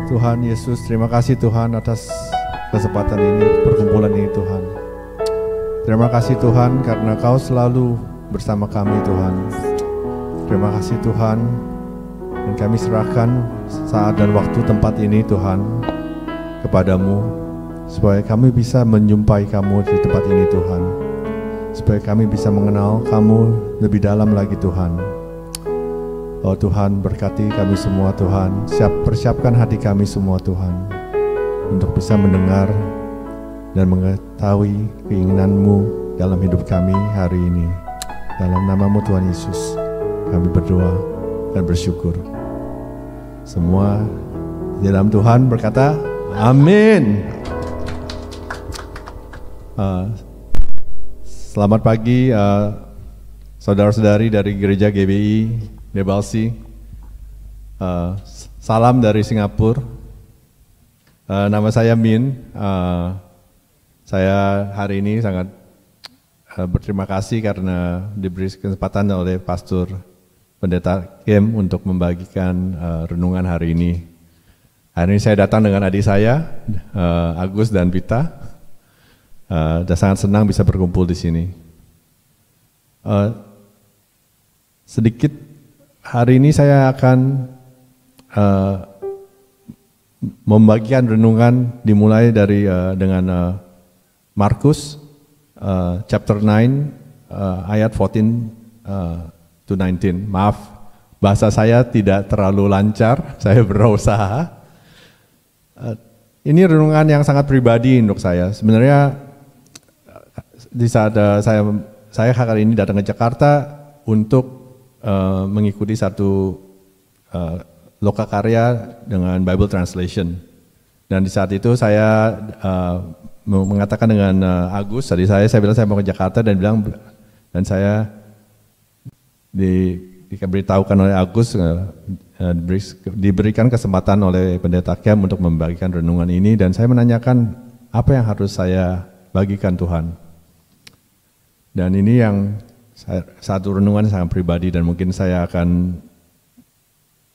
Tuhan Yesus, terima kasih Tuhan atas kesempatan ini, perkumpulan ini Tuhan. Terima kasih Tuhan karena Kau selalu bersama kami Tuhan. Terima kasih Tuhan, dan kami serahkan saat dan waktu tempat ini Tuhan kepadamu, supaya kami bisa menjumpai Kamu di tempat ini Tuhan, supaya kami bisa mengenal Kamu lebih dalam lagi Tuhan. Oh Tuhan, berkati kami semua Tuhan, persiapkan hati kami semua Tuhan, untuk bisa mendengar dan mengetahui keinginan-Mu dalam hidup kami hari ini. Dalam nama-Mu Tuhan Yesus, kami berdoa dan bersyukur. Semua di dalam Tuhan berkata, amin. Selamat pagi saudara-saudari dari Gereja GBI Debalsi. Salam dari Singapura. Nama saya Min. Saya hari ini sangat berterima kasih karena diberi kesempatan oleh Pastor Pendeta Kim untuk membagikan renungan hari ini. Hari ini saya datang dengan adik saya, Agus dan Pita. Dan sangat senang bisa berkumpul di sini. Sedikit hari ini saya akan membagikan renungan dimulai dari dengan Markus chapter 9 ayat 14 to 19. Maaf, bahasa saya tidak terlalu lancar, saya berusaha. Ini renungan yang sangat pribadi untuk saya. Sebenarnya di saat saya kali ini datang ke Jakarta untuk mengikuti satu lokakarya dengan Bible Translation. Dan di saat itu saya mengatakan dengan Agus, tadi saya bilang saya mau ke Jakarta dan saya diberitahukan oleh Agus, diberikan kesempatan oleh Pendeta Kem untuk membagikan renungan ini, dan saya menanyakan apa yang harus saya bagikan Tuhan. Dan ini yang satu renungan sangat pribadi, dan mungkin saya akan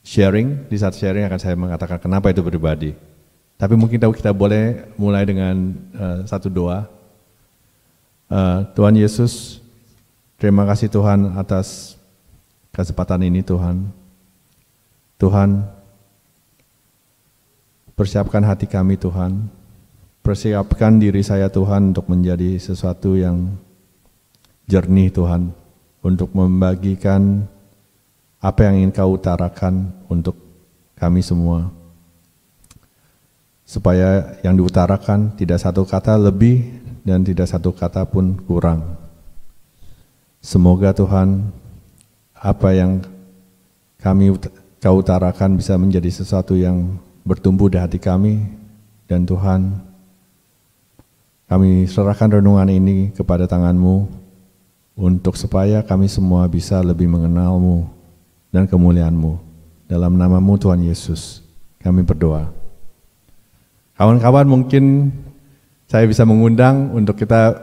sharing, di saat sharing akan saya mengatakan kenapa itu pribadi. Tapi mungkin kita boleh mulai dengan satu doa. Tuhan Yesus, terima kasih Tuhan atas kesempatan ini Tuhan. Tuhan, persiapkan hati kami Tuhan. Persiapkan diri saya Tuhan untuk menjadi sesuatu yang jernih Tuhan, untuk membagikan apa yang ingin Kau utarakan untuk kami semua, supaya yang diutarakan tidak satu kata lebih dan tidak satu kata pun kurang. Semoga Tuhan, apa yang Kau utarakan bisa menjadi sesuatu yang bertumbuh di hati kami, dan Tuhan, kami serahkan renungan ini kepada tangan-Mu, untuk supaya kami semua bisa lebih mengenal-Mu dan kemuliaan-Mu. Dalam nama-Mu Tuhan Yesus, kami berdoa. Kawan-kawan, mungkin saya bisa mengundang untuk kita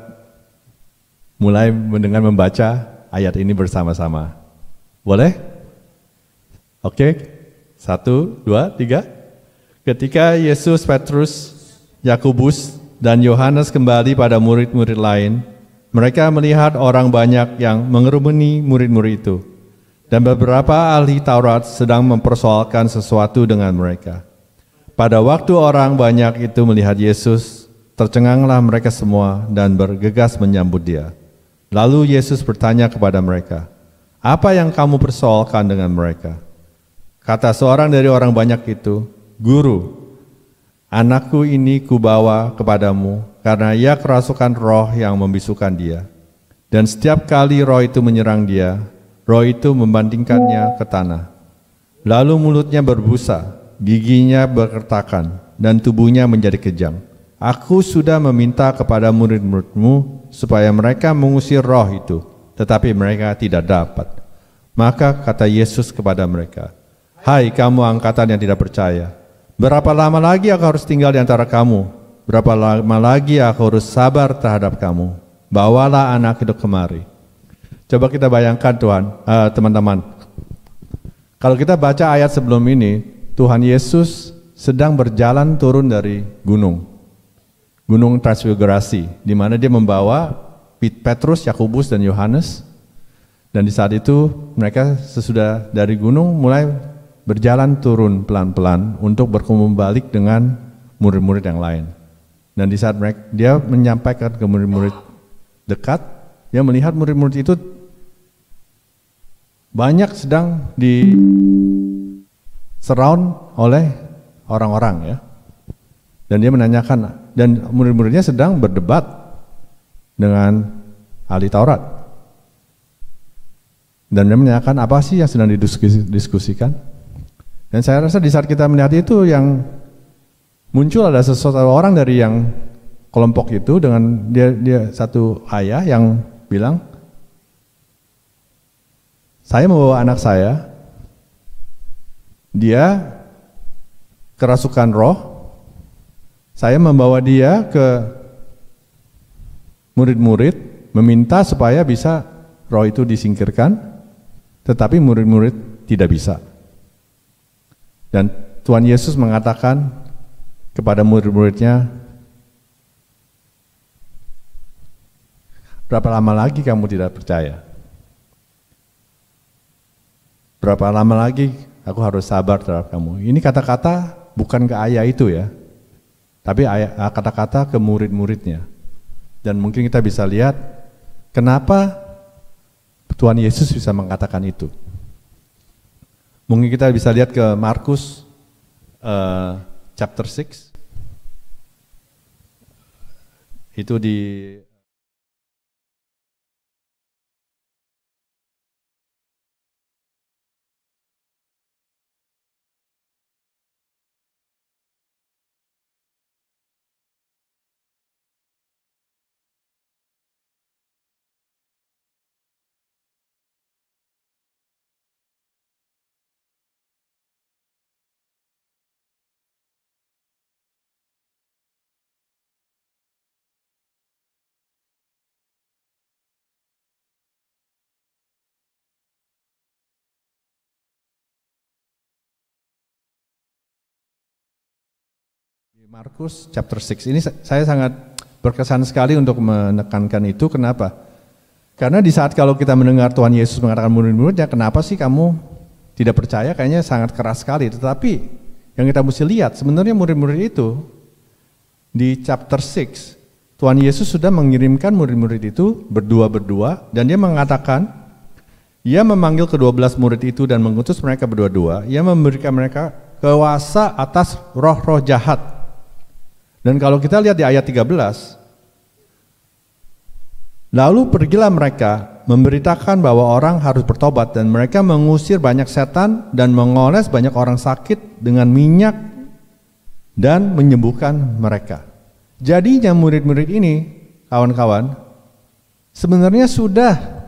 mulai dengan membaca ayat ini bersama-sama. Boleh? Oke, 1, 2, 3. Ketika Yesus, Petrus, Yakobus, dan Yohanes kembali pada murid-murid lain, mereka melihat orang banyak yang mengerumuni murid-murid itu, dan beberapa ahli Taurat sedang mempersoalkan sesuatu dengan mereka. Pada waktu orang banyak itu melihat Yesus, tercenganglah mereka semua dan bergegas menyambut Dia. Lalu Yesus bertanya kepada mereka, "Apa yang kamu persoalkan dengan mereka?" Kata seorang dari orang banyak itu, "Guru, anakku ini kubawa kepadamu karena ia kerasukan roh yang membisukan dia. Dan setiap kali roh itu menyerang dia, roh itu membandingkannya ke tanah. Lalu mulutnya berbusa, giginya berkertakan, dan tubuhnya menjadi kejam. Aku sudah meminta kepada murid-muridmu supaya mereka mengusir roh itu, tetapi mereka tidak dapat." Maka kata Yesus kepada mereka, "Hai kamu angkatan yang tidak percaya, berapa lama lagi aku harus tinggal di antara kamu? Berapa lama lagi aku harus sabar terhadap kamu? Bawalah anak itu kemari." Coba kita bayangkan Tuhan, teman-teman. Kalau kita baca ayat sebelum ini, Tuhan Yesus sedang berjalan turun dari gunung Transfigurasi, di mana dia membawa Petrus, Yakobus, dan Yohanes. Dan di saat itu mereka sesudah dari gunung mulai berjalan turun pelan-pelan untuk berkumpul balik dengan murid-murid yang lain. Dan di saat dia menyampaikan ke murid-murid dekat, dia melihat murid-murid itu banyak sedang di surround oleh orang-orang ya. Dan dia menanyakan, dan murid-muridnya sedang berdebat dengan ahli Taurat. Dan dia menanyakan apa sih yang sedang didiskusikan. Dan saya rasa di saat kita melihat itu, yang muncul ada sesuatu orang dari yang kelompok itu dengan dia satu ayah yang bilang, saya membawa anak saya, dia kerasukan roh, saya membawa dia ke murid-murid, meminta supaya bisa roh itu disingkirkan, tetapi murid-murid tidak bisa. Dan Tuhan Yesus mengatakan kepada murid-muridnya, berapa lama lagi kamu tidak percaya? Berapa lama lagi aku harus sabar terhadap kamu? Ini kata-kata bukan ke ayah itu ya, tapi kata-kata ke murid-muridnya. Dan mungkin kita bisa lihat kenapa Tuhan Yesus bisa mengatakan itu. Mungkin kita bisa lihat ke Markus chapter 6. Itu di Markus chapter 6 ini saya sangat berkesan sekali untuk menekankan itu. Kenapa? Karena di saat kalau kita mendengar Tuhan Yesus mengatakan murid-muridnya, kenapa sih kamu tidak percaya? Kayaknya sangat keras sekali. Tetapi yang kita mesti lihat, sebenarnya murid-murid itu di chapter 6, Tuhan Yesus sudah mengirimkan murid-murid itu berdua-berdua, dan dia mengatakan, ia memanggil ke-12 murid itu dan mengutus mereka berdua-dua, ia memberikan mereka kuasa atas roh-roh jahat. Dan kalau kita lihat di ayat 13, lalu pergilah mereka memberitakan bahwa orang harus bertobat, dan mereka mengusir banyak setan dan mengoles banyak orang sakit dengan minyak dan menyembuhkan mereka. Jadinya murid-murid ini, kawan-kawan, sebenarnya sudah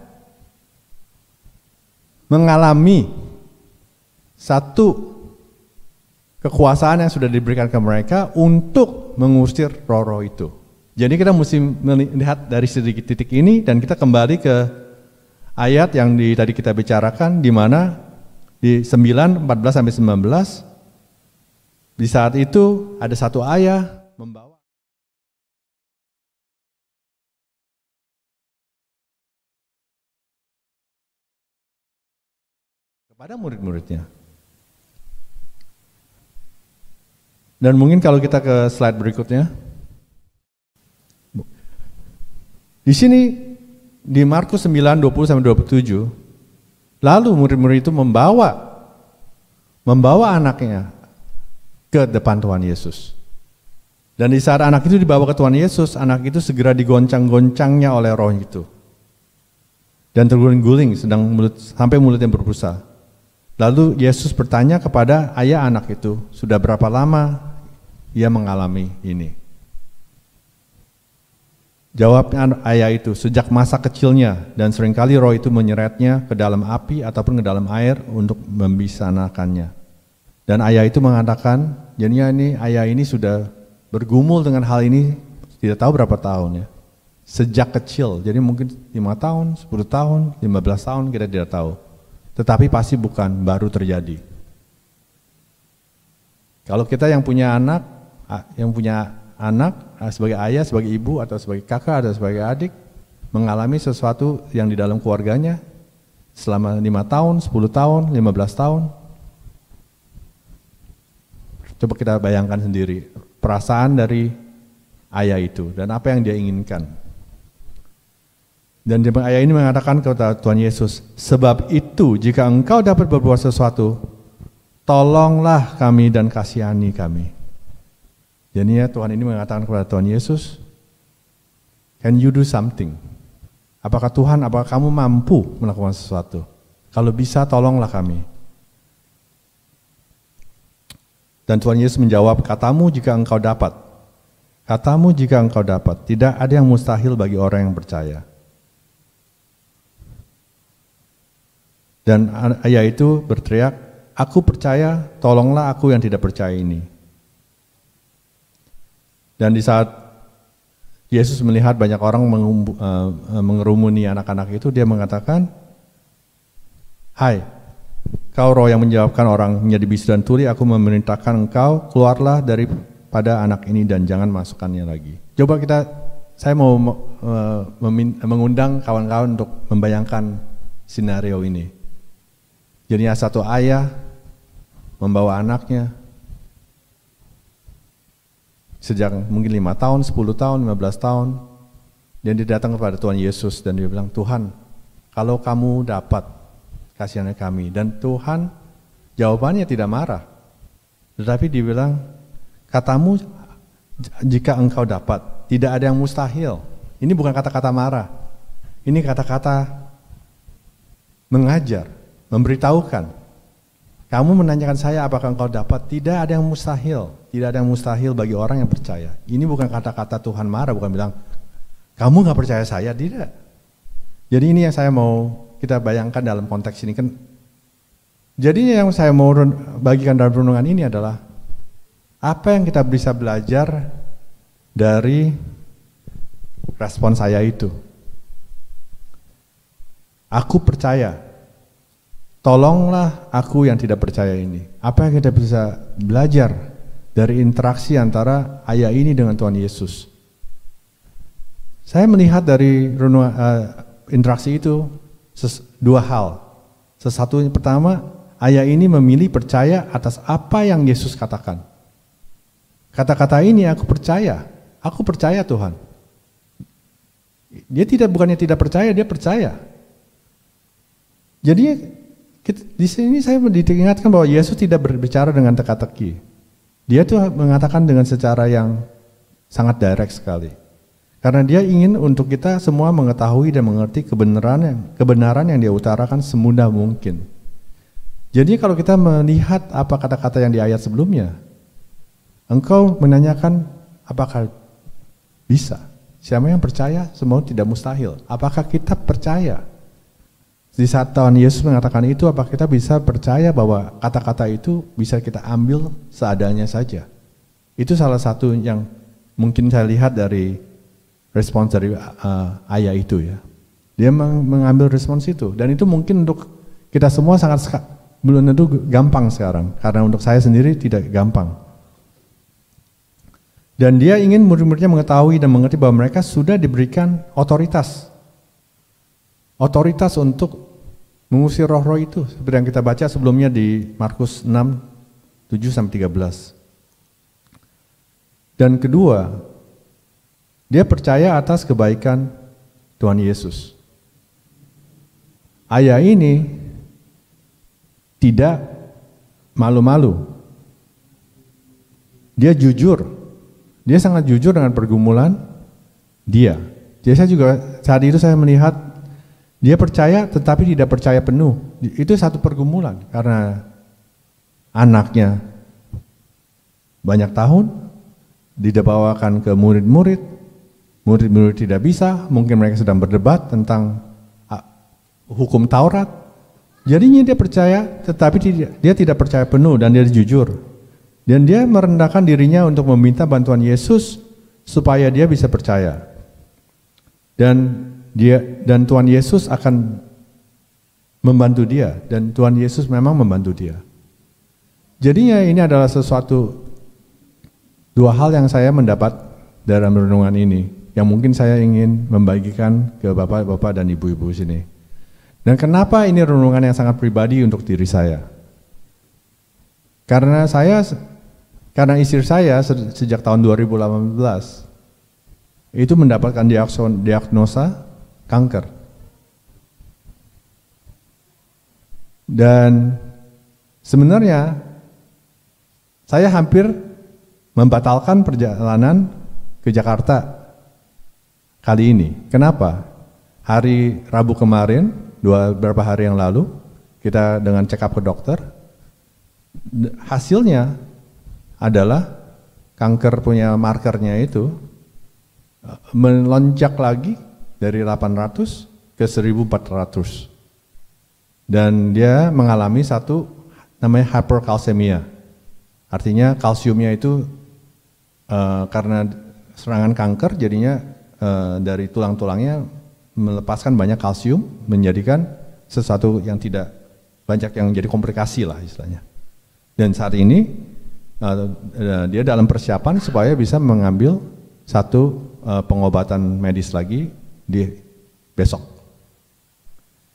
mengalami satu kekuasaan yang sudah diberikan ke mereka untuk mengusir roh-roh itu. Jadi kita mesti melihat dari sedikit titik ini, dan kita kembali ke ayat yang tadi kita bicarakan, di mana di 9:14-19, di saat itu ada satu ayah membawa kepada murid-muridnya. Dan mungkin kalau kita ke slide berikutnya, di sini di Markus 9:20-27, lalu murid-murid itu membawa anaknya ke depan Tuhan Yesus. Dan di saat anak itu dibawa ke Tuhan Yesus, anak itu segera digoncang-goncangnya oleh roh itu, dan terguling-guling sampai mulutnya berbusa. Lalu Yesus bertanya kepada ayah anak itu, sudah berapa lama ia mengalami ini? Jawabnya ayah itu, sejak masa kecilnya, dan seringkali roh itu menyeretnya ke dalam api ataupun ke dalam air untuk membisanakannya. Dan ayah itu mengatakan, jadinya ayah ini sudah bergumul dengan hal ini tidak tahu berapa tahun ya. Sejak kecil, jadi mungkin 5 tahun, 10 tahun, 15 tahun, kita tidak tahu. Tetapi pasti bukan baru terjadi. Kalau kita yang punya anak sebagai ayah, sebagai ibu, atau sebagai kakak, atau sebagai adik, mengalami sesuatu yang di dalam keluarganya selama 5 tahun, 10 tahun, 15 tahun. Coba kita bayangkan sendiri perasaan dari ayah itu dan apa yang dia inginkan. Dan ayah ini mengatakan kepada Tuhan Yesus, sebab itu jika engkau dapat berbuat sesuatu, tolonglah kami dan kasihani kami. Jadinya Tuhan ini mengatakan kepada Tuhan Yesus, can you do something? Apakah kamu mampu melakukan sesuatu? Kalau bisa, tolonglah kami. Dan Tuhan Yesus menjawab, katamu jika engkau dapat. Katamu jika engkau dapat. Tidak ada yang mustahil bagi orang yang percaya. Dan ayah itu berteriak, aku percaya, tolonglah aku yang tidak percaya ini. Dan di saat Yesus melihat banyak orang mengerumuni anak-anak itu, dia mengatakan, hai, kau roh yang menjawabkan orang menjadi bisu dan tuli, aku memerintahkan engkau, keluarlah daripada anak ini dan jangan masukkannya lagi. Coba saya mau mengundang kawan-kawan untuk membayangkan skenario ini. Jadinya satu ayah membawa anaknya, sejak mungkin 5 tahun, 10 tahun, 15 tahun, dan dia datang kepada Tuhan Yesus dan dia bilang, Tuhan, kalau kamu dapat, kasihani kami. Dan Tuhan jawabannya tidak marah, tetapi dia bilang, katamu jika engkau dapat, tidak ada yang mustahil. Ini bukan kata-kata marah, ini kata-kata mengajar, memberitahukan. Kamu menanyakan saya apakah engkau dapat, tidak ada yang mustahil. Tidak ada yang mustahil bagi orang yang percaya. Ini bukan kata-kata Tuhan marah, bukan bilang, kamu gak percaya saya, tidak. Jadi ini yang saya mau kita bayangkan dalam konteks ini kan. Jadi yang saya mau bagikan dalam renungan ini adalah, apa yang kita bisa belajar dari respon saya itu. Aku percaya. Tolonglah aku yang tidak percaya ini. Apa yang kita bisa belajar dari interaksi antara ayah ini dengan Tuhan Yesus? Saya melihat dari interaksi itu dua hal. Sesatu pertama, ayah ini memilih percaya atas apa yang Yesus katakan. Kata-kata ini, aku percaya Tuhan. Dia bukannya tidak percaya, dia percaya. Jadi di sini saya diingatkan bahwa Yesus tidak berbicara dengan teka-teki. Dia tuh mengatakan dengan secara yang sangat direct sekali. Karena dia ingin untuk kita semua mengetahui dan mengerti kebenaran yang dia utarakan semudah mungkin. Jadi kalau kita melihat apa kata-kata yang di ayat sebelumnya, engkau menanyakan apakah bisa? Siapa yang percaya semua tidak mustahil. Apakah kita percaya? Di saat Tuhan Yesus mengatakan itu, apakah kita bisa percaya bahwa kata-kata itu bisa kita ambil seadanya saja? Itu salah satu yang mungkin saya lihat dari respons dari ayah itu ya. Dia mengambil respons itu, dan itu mungkin untuk kita semua belum tentu gampang sekarang, karena untuk saya sendiri tidak gampang. Dan dia ingin murid-muridnya mengetahui dan mengerti bahwa mereka sudah diberikan otoritas untuk mengusir roh-roh itu, seperti yang kita baca sebelumnya di Markus 6, 7-13. Dan kedua, dia percaya atas kebaikan Tuhan Yesus. Ayah ini tidak malu-malu. Dia jujur. Dia sangat jujur dengan pergumulan dia. Jadi saya juga saat itu saya melihat dia percaya tetapi tidak percaya penuh. Itu satu pergumulan karena anaknya banyak tahun dibawakan ke murid-murid tidak bisa, mungkin mereka sedang berdebat tentang hukum Taurat. Jadinya dia percaya tetapi dia tidak percaya penuh dan dia jujur. Dan dia merendahkan dirinya untuk meminta bantuan Yesus supaya dia bisa percaya. Dan Tuhan Yesus akan membantu dia, dan Tuhan Yesus memang membantu dia. Jadinya ini adalah dua hal yang saya mendapat dalam renungan ini, yang mungkin saya ingin membagikan ke bapak-bapak dan ibu-ibu sini. Dan kenapa ini renungan yang sangat pribadi untuk diri saya? Karena istri saya sejak tahun 2018 itu mendapatkan diagnosa kanker. Dan sebenarnya saya hampir membatalkan perjalanan ke Jakarta kali ini. Kenapa? Hari Rabu kemarin, beberapa hari yang lalu, kita dengan check up ke dokter, hasilnya adalah kanker punya markernya itu melonjak lagi dari 800 ke 1400. Dan dia mengalami satu namanya hyperkalsemia. Artinya kalsiumnya itu karena serangan kanker jadinya dari tulang-tulangnya melepaskan banyak kalsium, menjadikan sesuatu yang tidak banyak yang jadi komplikasi lah istilahnya. Dan saat ini dia dalam persiapan supaya bisa mengambil satu pengobatan medis lagi di besok.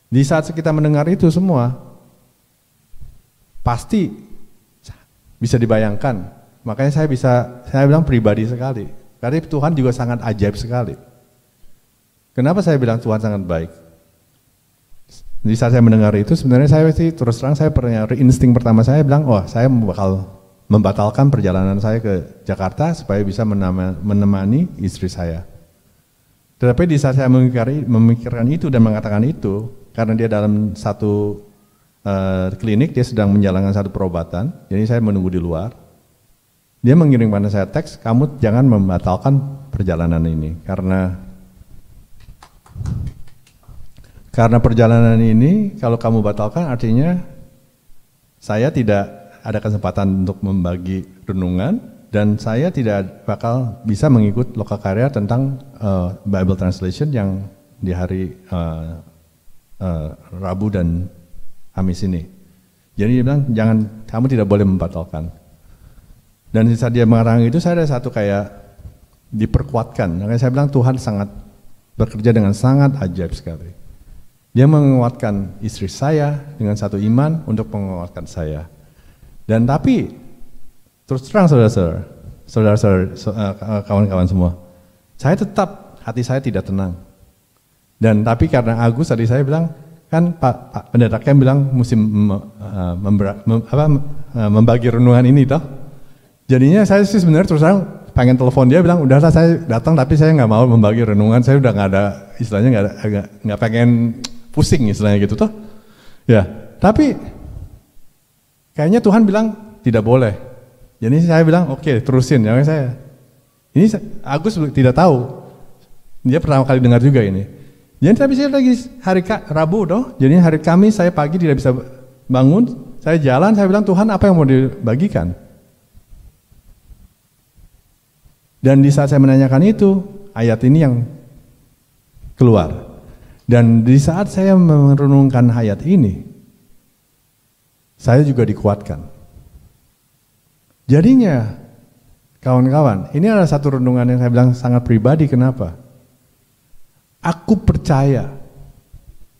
Di saat kita mendengar itu semua, pasti bisa dibayangkan. Makanya saya bilang pribadi sekali. Karena Tuhan juga sangat ajaib sekali. Kenapa saya bilang Tuhan sangat baik? Di saat saya mendengar itu, sebenarnya saya terus terang saya punya insting pertama saya bilang, saya bakal membatalkan perjalanan saya ke Jakarta supaya bisa menemani istri saya. Tetapi di saat saya memikirkan itu dan mengatakan itu, karena dia dalam satu klinik, dia sedang menjalankan satu perobatan, jadi saya menunggu di luar. Dia mengirim pada saya teks, kamu jangan membatalkan perjalanan ini, karena perjalanan ini kalau kamu batalkan artinya saya tidak ada kesempatan untuk membagi renungan, dan saya tidak bakal bisa mengikut Lokakarya tentang Bible Translation yang di hari Rabu dan Kamis ini. Jadi dia bilang, kamu tidak boleh membatalkan. Dan saat dia mengarang itu, saya ada satu kayak diperkuatkan. Makanya saya bilang Tuhan sangat bekerja dengan sangat ajaib sekali. Dia menguatkan istri saya dengan satu iman untuk menguatkan saya. Dan tapi, terus terang saudara-saudara, kawan-kawan semua, saya tetap, hati saya tidak tenang. Dan tapi karena Agus tadi saya bilang, kan Pak Pendeta Kem bilang mesti membagi renungan ini toh. Jadinya saya sih sebenarnya terus terang pengen telepon dia, bilang udahlah saya datang tapi saya nggak mau membagi renungan, saya udah nggak ada istilahnya, nggak pengen pusing istilahnya gitu toh. Ya, tapi kayaknya Tuhan bilang tidak boleh. Jadi saya bilang oke, terusin ya saya. Ini Agus tidak tahu, dia pertama kali dengar juga ini. Jadi tapi saya lagi hari Rabu doh, jadi hari Kamis saya pagi tidak bisa bangun, saya jalan, saya bilang Tuhan apa yang mau dibagikan? Dan di saat saya menanyakan itu, ayat ini yang keluar. Dan di saat saya merenungkan ayat ini, saya juga dikuatkan. Jadinya, kawan-kawan, ini adalah satu renungan yang saya bilang sangat pribadi. Kenapa? Aku percaya.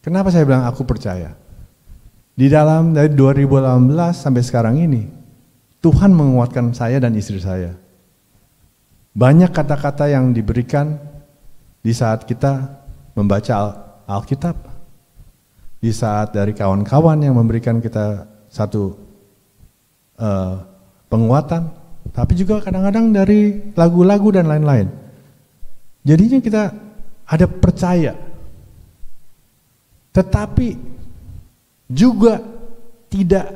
Kenapa saya bilang aku percaya? Dari 2018 sampai sekarang ini, Tuhan menguatkan saya dan istri saya. Banyak kata-kata yang diberikan di saat kita membaca Alkitab, di saat dari kawan-kawan yang memberikan kita satu penguatan, tapi juga kadang-kadang dari lagu-lagu dan lain-lain. Jadinya kita ada percaya, tetapi juga tidak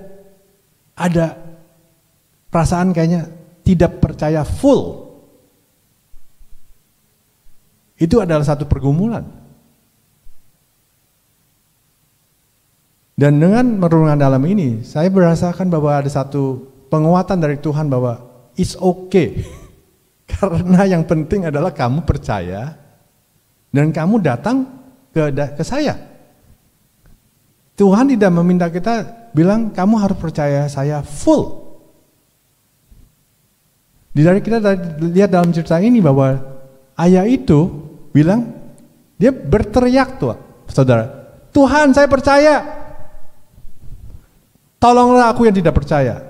ada perasaan kayaknya tidak percaya full. Itu adalah satu pergumulan. Dan dengan merenungkan dalam ini, saya merasakan bahwa ada satu penguatan dari Tuhan bahwa it's okay. Karena yang penting adalah kamu percaya dan kamu datang ke saya. Tuhan tidak meminta kita bilang kamu harus percaya saya full. Dari kita lihat dalam cerita ini bahwa ayah itu bilang, dia berteriak tuh, saudara, Tuhan saya percaya, tolonglah aku yang tidak percaya.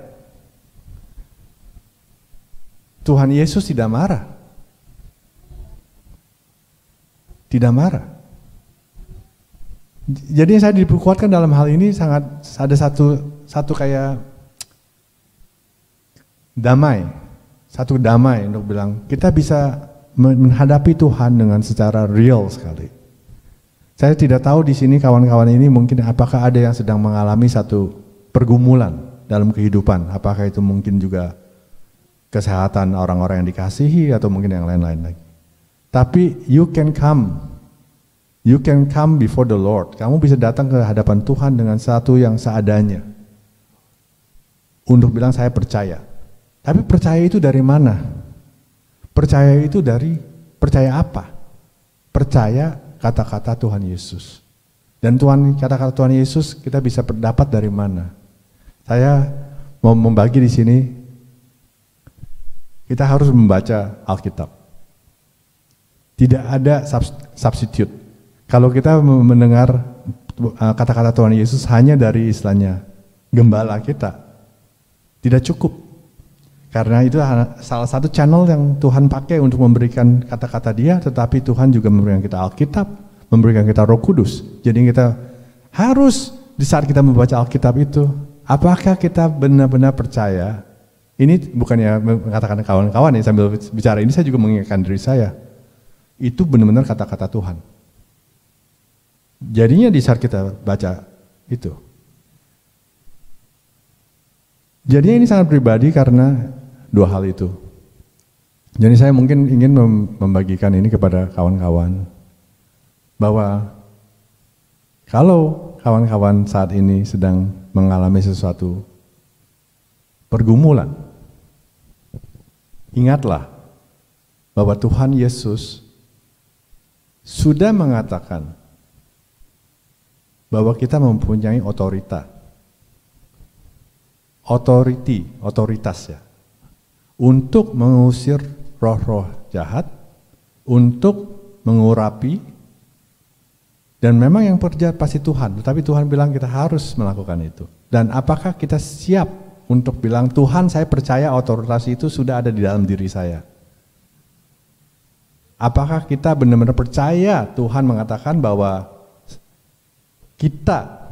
Tuhan Yesus tidak marah. Tidak marah. Jadi saya diperkuatkan dalam hal ini sangat ada satu kayak damai. Satu damai untuk bilang kita bisa menghadapi Tuhan dengan secara real sekali. Saya tidak tahu di sini kawan-kawan ini mungkin apakah ada yang sedang mengalami satu pergumulan dalam kehidupan. Apakah itu mungkin juga kesehatan orang-orang yang dikasihi atau mungkin yang lain-lain lagi. Tapi you can come before the Lord. Kamu bisa datang ke hadapan Tuhan dengan satu yang seadanya. Untuk bilang saya percaya. Tapi percaya itu dari mana? Percaya itu dari percaya apa? Percaya kata-kata Tuhan Yesus. Dan kata-kata Tuhan Yesus kita bisa dapat dari mana? Saya mau membagi di sini. Kita harus membaca Alkitab. Tidak ada substitute. Kalau kita mendengar kata-kata Tuhan Yesus hanya dari istilahnya gembala kita, tidak cukup. Karena itu salah satu channel yang Tuhan pakai untuk memberikan kata-kata Dia, tetapi Tuhan juga memberikan kita Alkitab, memberikan kita Roh Kudus. Jadi kita harus di saat kita membaca Alkitab itu, apakah kita benar-benar percaya? Ini bukannya mengatakan kawan-kawan ya, sambil bicara ini saya juga mengingatkan diri saya. Itu benar-benar kata-kata Tuhan. Jadinya di saat kita baca itu. Jadinya ini sangat pribadi karena dua hal itu. Jadi saya mungkin ingin membagikan ini kepada kawan-kawan bahwa kalau kawan-kawan saat ini sedang mengalami sesuatu pergumulan, ingatlah bahwa Tuhan Yesus sudah mengatakan bahwa kita mempunyai otoritas ya, untuk mengusir roh-roh jahat, untuk mengurapi, dan memang yang kerja pasti Tuhan, tetapi Tuhan bilang kita harus melakukan itu. Dan apakah kita siap untuk bilang, Tuhan saya percaya otoritas itu sudah ada di dalam diri saya? Apakah kita benar-benar percaya Tuhan mengatakan bahwa kita,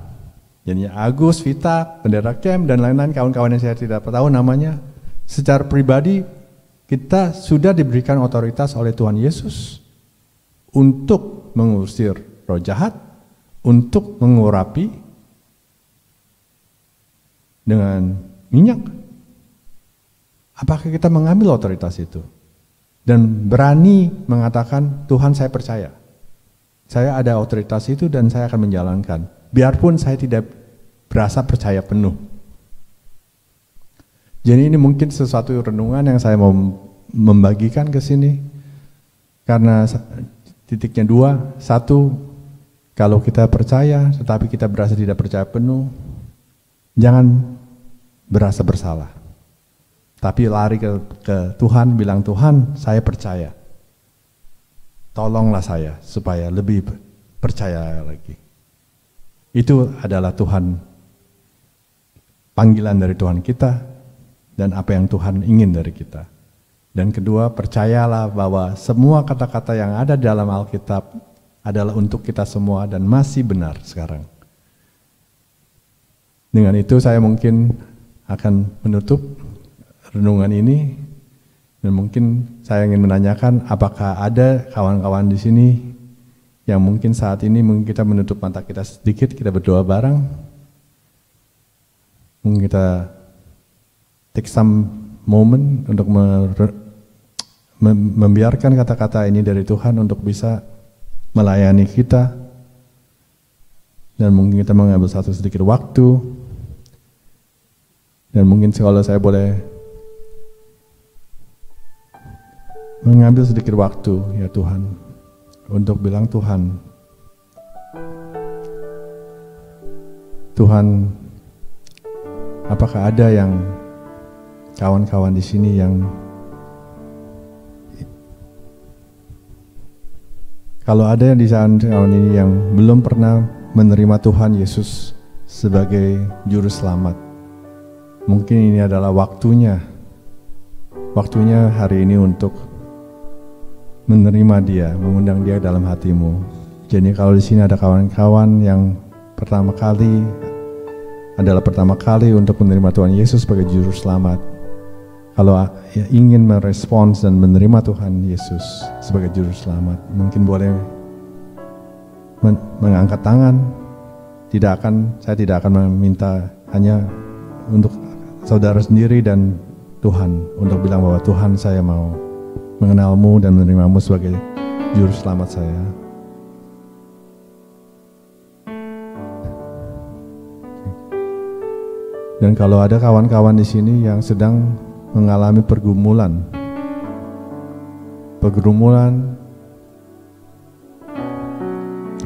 jadinya Agus, Vita, Pendeta Kem, dan lain-lain kawan-kawan yang saya tidak tahu namanya, secara pribadi kita sudah diberikan otoritas oleh Tuhan Yesus untuk mengusir roh jahat, untuk mengurapi dengan minyak. Apakah kita mengambil otoritas itu dan berani mengatakan Tuhan saya percaya, saya ada otoritas itu dan saya akan menjalankan, biarpun saya tidak berasa percaya penuh. Jadi ini mungkin sesuatu renungan yang saya mau membagikan ke sini, karena titiknya dua. Satu, kalau kita percaya tetapi kita berasa tidak percaya penuh, jangan berasa bersalah, tapi lari ke Tuhan, bilang Tuhan saya percaya, tolonglah saya supaya lebih percaya lagi. Itu adalah Tuhan, panggilan dari Tuhan kita, dan apa yang Tuhan ingin dari kita. Dan kedua, percayalah bahwa semua kata-kata yang ada dalam Alkitab adalah untuk kita semua dan masih benar sekarang. Dengan itu saya mungkin akan menutup renungan ini, dan mungkin saya ingin menanyakan apakah ada kawan-kawan di sini yang mungkin saat ini mungkin kita menutup mata kita sedikit, kita berdoa bareng. Mungkin kita take some moment untuk membiarkan kata-kata ini dari Tuhan untuk bisa melayani kita, dan mungkin kita mengambil satu sedikit waktu, dan mungkin kalau saya boleh mengambil sedikit waktu ya Tuhan untuk bilang Tuhan, apakah ada yang kawan-kawan di sini yang Kalau ada yang di sana ini yang belum pernah menerima Tuhan Yesus sebagai juru selamat, mungkin ini adalah waktunya hari ini untuk menerima Dia, mengundang Dia dalam hatimu. Jadi kalau di sini ada kawan-kawan yang pertama kali untuk menerima Tuhan Yesus sebagai juru selamat, kalau ingin merespons dan menerima Tuhan Yesus sebagai juru selamat, mungkin boleh mengangkat tangan. Saya tidak akan meminta, hanya untuk saudara sendiri dan Tuhan, untuk bilang bahwa Tuhan, saya mau mengenalmu dan menerimamu sebagai juru selamat saya. Dan kalau ada kawan-kawan di sini yang sedang mengalami pergumulan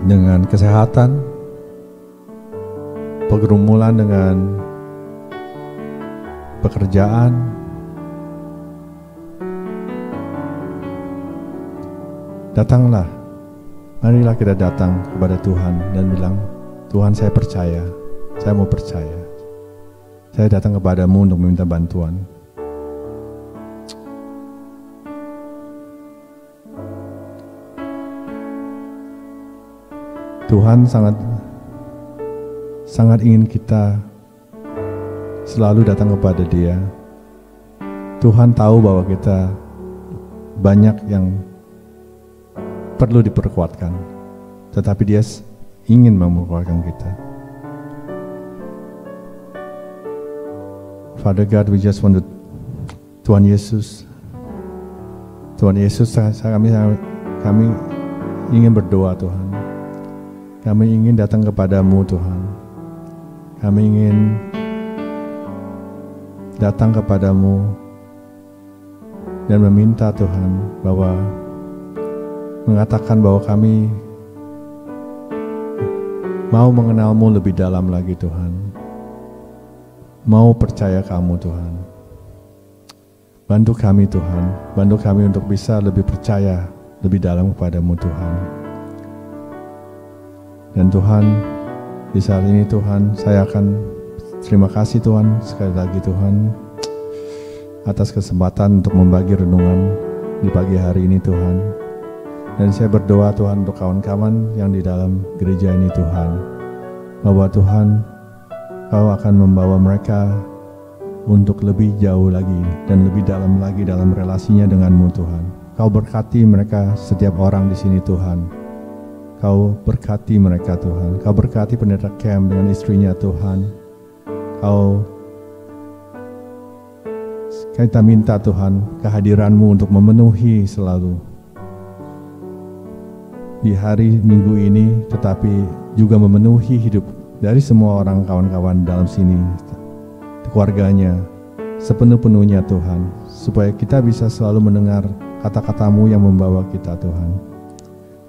dengan kesehatan, pergumulan dengan pekerjaan, datanglah, marilah kita datang kepada Tuhan dan bilang, Tuhan, saya percaya, saya mau percaya, saya datang kepadamu untuk meminta bantuan. Tuhan sangat ingin kita selalu datang kepada Dia. Tuhan tahu bahwa kita banyak yang perlu diperkuatkan, tetapi Dia ingin memperkuatkan kita. Father God, we just want to, Tuhan Yesus, kami ingin berdoa, Tuhan. Kami ingin datang kepadamu, Tuhan. Kami ingin datang kepadamu dan meminta, Tuhan, mengatakan bahwa kami mau mengenalmu lebih dalam lagi, Tuhan. Mau percaya kamu, Tuhan. Bantu kami, Tuhan. Bantu kami untuk bisa lebih percaya lebih dalam kepadamu, Tuhan. Dan Tuhan, di saat ini, Tuhan, saya akan terima kasih, Tuhan, sekali lagi, Tuhan, atas kesempatan untuk membagi renungan di pagi hari ini, Tuhan. Dan saya berdoa, Tuhan, untuk kawan-kawan yang di dalam gereja ini, Tuhan, bahwa Tuhan, Kau akan membawa mereka untuk lebih jauh lagi dan lebih dalam lagi dalam relasinya denganmu, Tuhan. Kau berkati mereka, setiap orang di sini, Tuhan. Kau berkati mereka, Tuhan. Kau berkati pendeta Cam dengan istrinya, Tuhan. Kita minta, Tuhan, kehadiran-Mu untuk memenuhi selalu di hari Minggu ini, tetapi juga memenuhi hidup dari semua orang kawan-kawan dalam sini, keluarganya, sepenuh-penuhnya, Tuhan, supaya kita bisa selalu mendengar kata-kata-Mu yang membawa kita, Tuhan.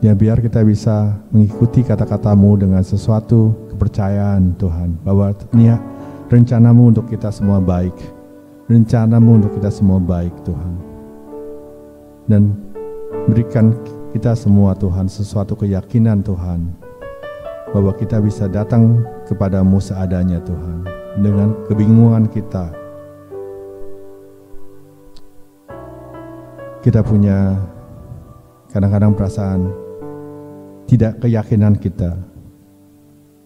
Ya, biar kita bisa mengikuti kata-kata-Mu dengan sesuatu kepercayaan, Tuhan, bahwa rencana-Mu untuk kita semua baik. Rencana-Mu untuk kita semua baik, Tuhan. Dan berikan kita semua, Tuhan, sesuatu keyakinan, Tuhan, bahwa kita bisa datang kepada-Mu seadanya, Tuhan. Dengan kebingungan kita punya kadang-kadang perasaan tidak keyakinan kita.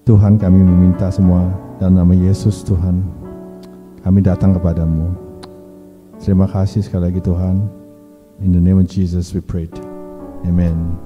Tuhan, kami meminta semua dalam nama Yesus, Tuhan. Kami datang kepadamu. Terima kasih sekali lagi, Tuhan. In the name of Jesus we pray. Amen.